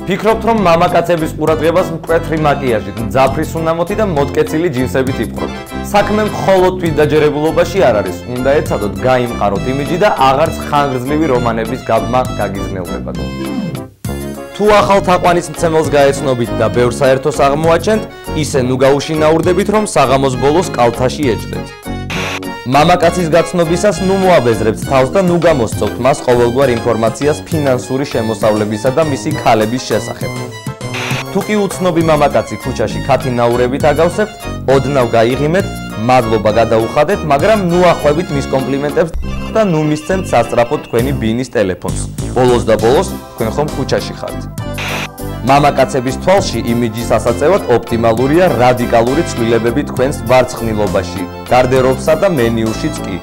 ფიქრობთ, რომ მამაკაცების ყურადღებას მკვეთრი მაკიაჟით, მძაფრი სუნამოთი და მოტკეცილი ჯინსებით იპყრობთ. საქმე მხოლოდ თვითდაჯერებულობაში არ არის, უნდა ეცადოთ გაიმყაროთ იმიჯი და აღარც ხანგრძლივი რომანების გაბმა გაგიზნელდებათ. თუ ახალ თაყვანისმცემელს გაეცნობით და ბევრ საერთოს აღმოაჩენთ, ისე ნუ გაუშინაურდებით, რომ საღამოს ბოლოს კალთაში ეჭდეთ. მამაკაცის გაცნობისას ნუ მოაბეზრებთ თავს და ნუ გამოსწოვთ მას ყოველგვარ ინფორმაციას ფინანსური შემოსავლებისა და მისი ქალების შესახებ. თუ კი უცნობი მამაკაცი ქუჩაში ქათინაურებით აგავსებთ, ოდნავ გაიღიმეთ, მადლობა გადაუხადეთ, მაგრამ ნუ ახვევით მის კომპლიმენტებს და ნუ მისცემთ სასწრაფოდ თქვენი ბინის ტელეფონს. ბოლოს და ბოლოს თქვენ ხომ ქუჩაში ხართ. მამაკაცების თვალში იმიჯის ასაწევად ოპტიმალურია რადიკალური ცვლილებები თქვენს ვარცხნილობაში, გარდერობსა და მენიუშიც კი.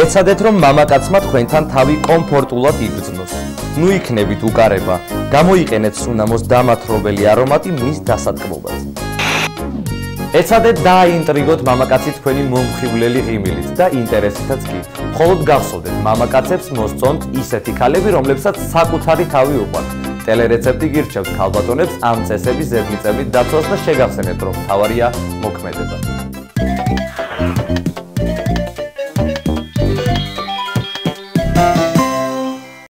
ეცადეთ, რომ მამაკაცმა თქვენთან თავი კომფორტულად იგრძნოს. ნუ იქნებით უკარება, გამოიყენეთ სუნამოს დამათრობელი არომატი მის დასატკბობად. ეცადეთ დააინტრიგოთ მამაკაცი თქვენი მომხიბვლელი ღიმილით და ინტერესითაც კი. მხოლოდ გახსოვდეთ, მამაკაცებს მოსწონთ ისეთი ქალები, რომლებსაც საკუთარი თავი უყვართ. ტელერეცეპტი გირჩევთ ქალბატონებს ამ წესების ზედმიწევნით დაცვას და შეგახსენეთ, რომ მთავარია მოქმედება.